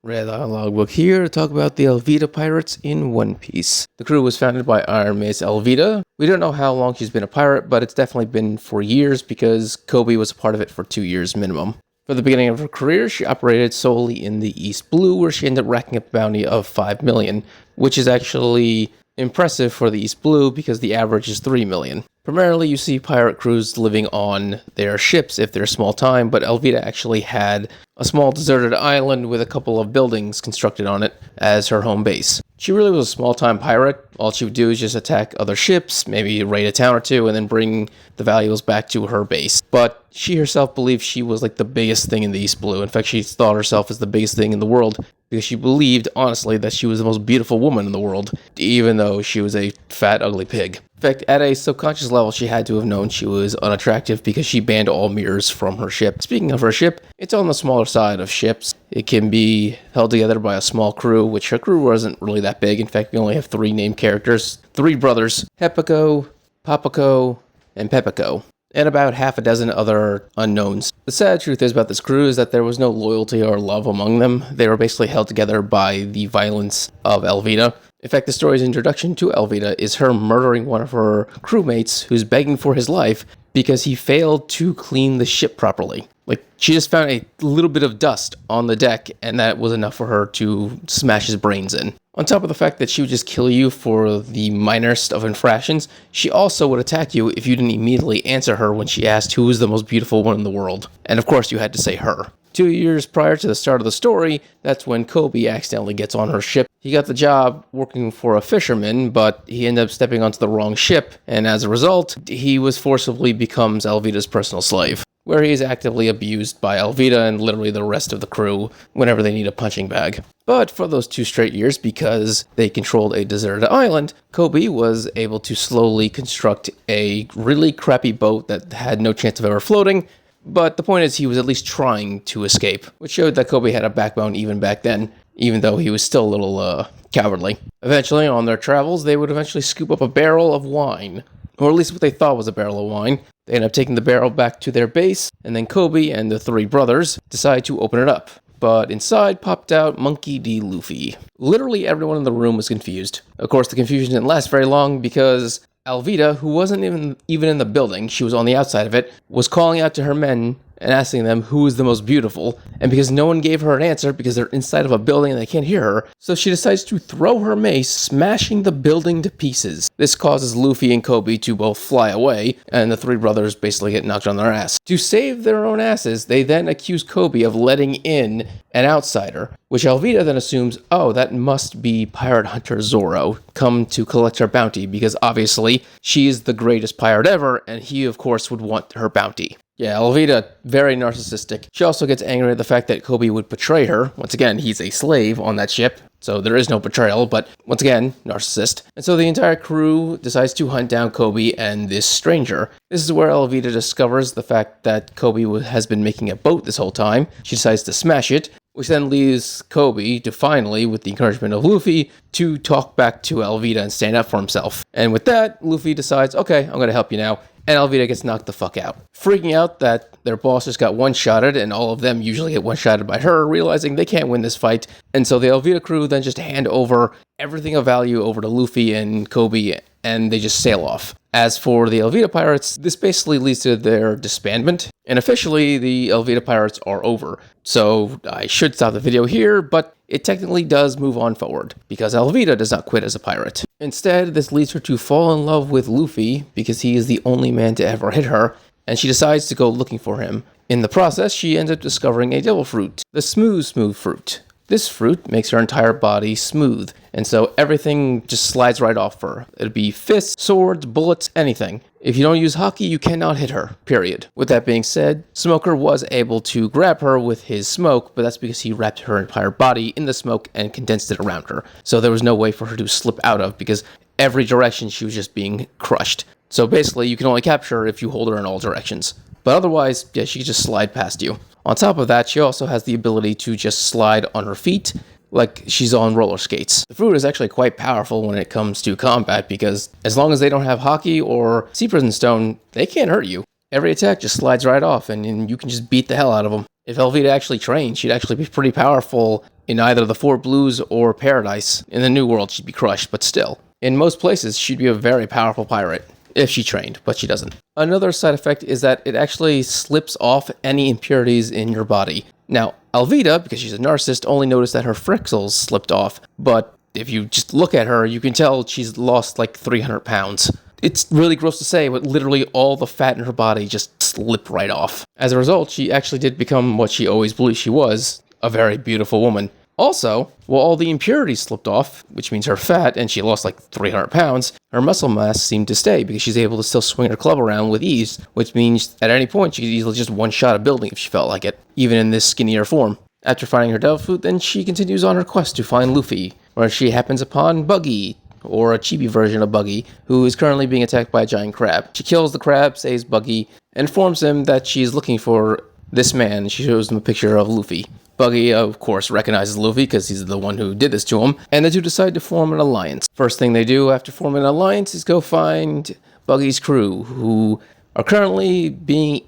Red Logbook here to talk about the Alvida pirates in One Piece. The crew was founded by Iron Mace Alvida. We don't know how long she's been a pirate, but it's definitely been for years because Kobe was a part of it for 2 years minimum. For the beginning of her career, she operated solely in the East Blue, where she ended up racking up a bounty of 5 million, which is actually impressive for the East Blue because the average is 3 million. Primarily, you see pirate crews living on their ships if they're small time, but Alvida actually had a small deserted island with a couple of buildings constructed on it as her home base. She really was a small-time pirate. All she would do is just attack other ships, maybe raid a town or two, and then bring the valuables back to her base. But she herself believed she was like the biggest thing in the East Blue. In fact, she thought herself as the biggest thing in the world because she believed, honestly, that she was the most beautiful woman in the world, even though she was a fat, ugly pig. In fact, at a subconscious level, she had to have known she was unattractive because she banned all mirrors from her ship. Speaking of her ship, it's on the smaller side of ships. It can be held together by a small crew, which her crew wasn't really that big. In fact, we only have 3 named characters, 3 brothers, Hepico, Papaco, and Pepico, and about half a dozen other unknowns. The sad truth is about this crew is that there was no loyalty or love among them. They were basically held together by the violence of Alvida. In fact, the story's introduction to Alvida is her murdering one of her crewmates who's begging for his life because he failed to clean the ship properly. Like, she just found a little bit of dust on the deck, and that was enough for her to smash his brains in. On top of the fact that she would just kill you for the minorest of infractions, she also would attack you if you didn't immediately answer her when she asked who was the most beautiful one in the world. And of course, you had to say her. 2 years prior to the start of the story, that's when Kobe accidentally gets on her ship. He got the job working for a fisherman, but he ended up stepping onto the wrong ship, and as a result, he was forcibly becomes Alvida's personal slave, where he is actively abused by Alvida and literally the rest of the crew whenever they need a punching bag. But for those 2 straight years, because they controlled a deserted island, Kobe was able to slowly construct a really crappy boat that had no chance of ever floating. But the point is, he was at least trying to escape, which showed that Kobe had a backbone even back then, even though he was still a little cowardly. Eventually, on their travels, they would eventually scoop up a barrel of wine, or at least what they thought was a barrel of wine. They end up taking the barrel back to their base, and then Kobe and the 3 brothers decide to open it up. But inside popped out Monkey D. Luffy. Literally everyone in the room was confused. Of course, the confusion didn't last very long because Alvida, who wasn't even in the building, she was on the outside of it, was calling out to her men and asking them who was the most beautiful. And because no one gave her an answer because they're inside of a building and they can't hear her, so she decides to throw her mace, smashing the building to pieces. This causes Luffy and Kobe to both fly away, and the 3 brothers basically get knocked on their ass. To save their own asses, they then accuse Kobe of letting in an outsider, which Alvida then assumes, oh, that must be pirate hunter Zoro, come to collect her bounty, because obviously she is the greatest pirate ever, and he of course would want her bounty. Yeah, Alvida, very narcissistic. She also gets angry at the fact that Kobe would betray her. Once again, he's a slave on that ship, so there is no betrayal, but once again, narcissist. And so the entire crew decides to hunt down Kobe and this stranger. This is where Alvida discovers the fact that Kobe has been making a boat this whole time. She decides to smash it, which then leaves Kobe to finally, with the encouragement of Luffy, to talk back to Alvida and stand up for himself. And with that, Luffy decides, okay, I'm going to help you now. And Alvida gets knocked the fuck out. Freaking out that their boss just got one-shotted, and all of them usually get one-shotted by her, realizing they can't win this fight. And so the Alvida crew then just hand over everything of value over to Luffy and Kobe, and they just sail off. As for the Alvida pirates, this basically leads to their disbandment, and officially the Alvida pirates are over. So I should stop the video here, but it technically does move on forward, because Alvida does not quit as a pirate. Instead, this leads her to fall in love with Luffy, because he is the only man to ever hit her, and she decides to go looking for him. In the process, she ends up discovering a devil fruit, the smooth fruit. This fruit makes her entire body smooth, and so everything just slides right off her. It'd be fists, swords, bullets, anything. If you don't use hockey, you cannot hit her, period. With that being said, Smoker was able to grab her with his smoke, but that's because he wrapped her entire body in the smoke and condensed it around her. So there was no way for her to slip out of, because every direction she was just being crushed. So basically, you can only capture her if you hold her in all directions. But otherwise, yeah, she can just slide past you. On top of that, she also has the ability to just slide on her feet, like she's on roller skates. The fruit is actually quite powerful when it comes to combat, because as long as they don't have hockey or sea prison stone, they can't hurt you. Every attack just slides right off, and you can just beat the hell out of them. If Alvida actually trained, she'd actually be pretty powerful in either the Four Blues or Paradise. In the New World, she'd be crushed, but still. In most places, she'd be a very powerful pirate. If she trained, but she doesn't. Another side effect is that it actually slips off any impurities in your body. Now, Alvida, because she's a narcissist, only noticed that her freckles slipped off, but if you just look at her, you can tell she's lost like 300 pounds. It's really gross to say, but literally all the fat in her body just slipped right off. As a result, she actually did become what she always believed she was, a very beautiful woman. Also, while all the impurities slipped off, which means her fat, and she lost like 300 pounds, her muscle mass seemed to stay because she's able to still swing her club around with ease, which means at any point she could easily just one-shot a building if she felt like it, even in this skinnier form. After finding her devil fruit, then she continues on her quest to find Luffy, where she happens upon Buggy, or a chibi version of Buggy, who is currently being attacked by a giant crab. She kills the crab, saves Buggy, and informs him that she's looking for this man. She shows him a picture of Luffy. Buggy, of course, recognizes Luffy because he's the one who did this to him, and the two decide to form an alliance. First thing they do after forming an alliance is go find Buggy's crew, who are currently being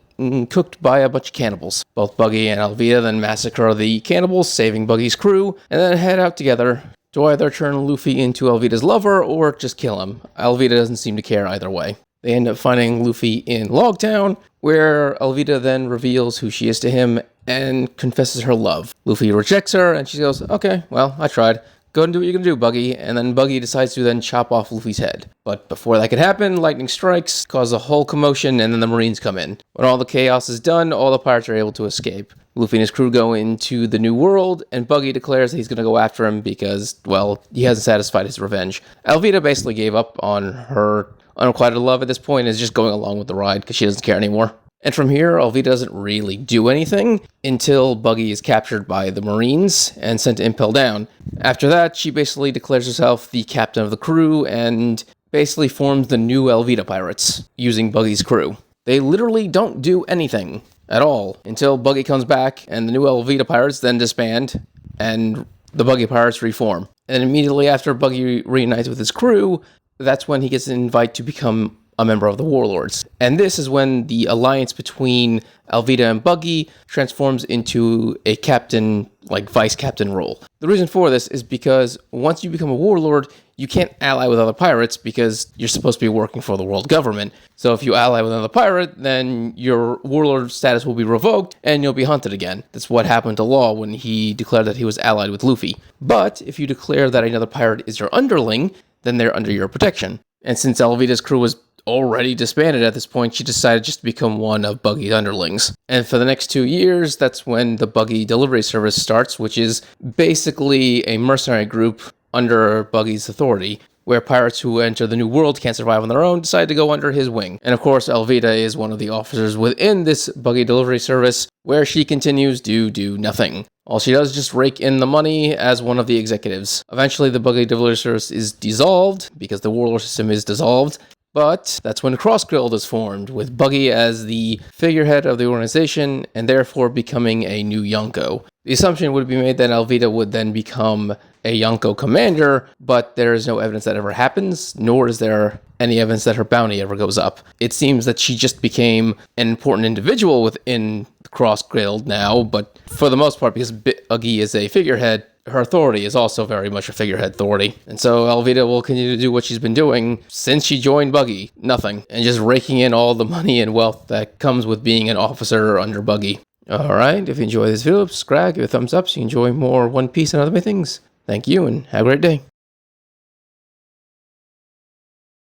cooked by a bunch of cannibals. Both Buggy and Alvida then massacre the cannibals, saving Buggy's crew, and then head out together to either turn Luffy into Alvida's lover or just kill him. Alvida doesn't seem to care either way. They end up finding Luffy in Logtown, where Alvida then reveals who she is to him and confesses her love. Luffy rejects her, and she goes, okay, well, I tried. Go and do what you're gonna do, Buggy. And then Buggy decides to then chop off Luffy's head. But before that could happen, lightning strikes, cause a whole commotion, and then the Marines come in. When all the chaos is done, all the pirates are able to escape. Luffy and his crew go into the New World, and Buggy declares that he's gonna go after him because, well, he hasn't satisfied his revenge. Alvida basically gave up on her unrequited love at this point and is just going along with the ride because she doesn't care anymore. And from here, Alvida doesn't really do anything until Buggy is captured by the Marines and sent to Impel Down. After that, she basically declares herself the captain of the crew and basically forms the new Alvida Pirates using Buggy's crew. They literally don't do anything at all until Buggy comes back, and the new Alvida Pirates then disband and the Buggy Pirates reform. And immediately after Buggy reunites with his crew, that's when he gets an invite to become a member of the Warlords. And this is when the alliance between Alvida and Buggy transforms into a captain, like vice captain role. The reason for this is because once you become a warlord, you can't ally with other pirates because you're supposed to be working for the world government. So if you ally with another pirate, then your warlord status will be revoked and you'll be hunted again. That's what happened to Law when he declared that he was allied with Luffy. But if you declare that another pirate is your underling, then they're under your protection. And since Alvida's crew was already disbanded at this point, she decided just to become one of Buggy's underlings. And for the next 2 years, that's when the Buggy Delivery Service starts, which is basically a mercenary group under Buggy's authority, where pirates who enter the New World can't survive on their own decide to go under his wing. And of course, Alvida is one of the officers within this Buggy Delivery Service, where she continues to do nothing. All she does is just rake in the money as one of the executives. Eventually, the Buggy Delivery Service is dissolved, because the warlord system is dissolved. But that's when Cross Guild is formed, with Buggy as the figurehead of the organization, and therefore becoming a new Yonko. The assumption would be made that Alvida would then become a Yonko commander, but there is no evidence that ever happens, nor is there any evidence that her bounty ever goes up. It seems that she just became an important individual within the Cross Guild now, but for the most part, because Buggy is a figurehead, her authority is also very much a figurehead authority. And so Alvida will continue to do what she's been doing since she joined Buggy. Nothing. And just raking in all the money and wealth that comes with being an officer under Buggy. Alright, if you enjoyed this video, subscribe, give it a thumbs up so you enjoy more One Piece and other things. Thank you and have a great day.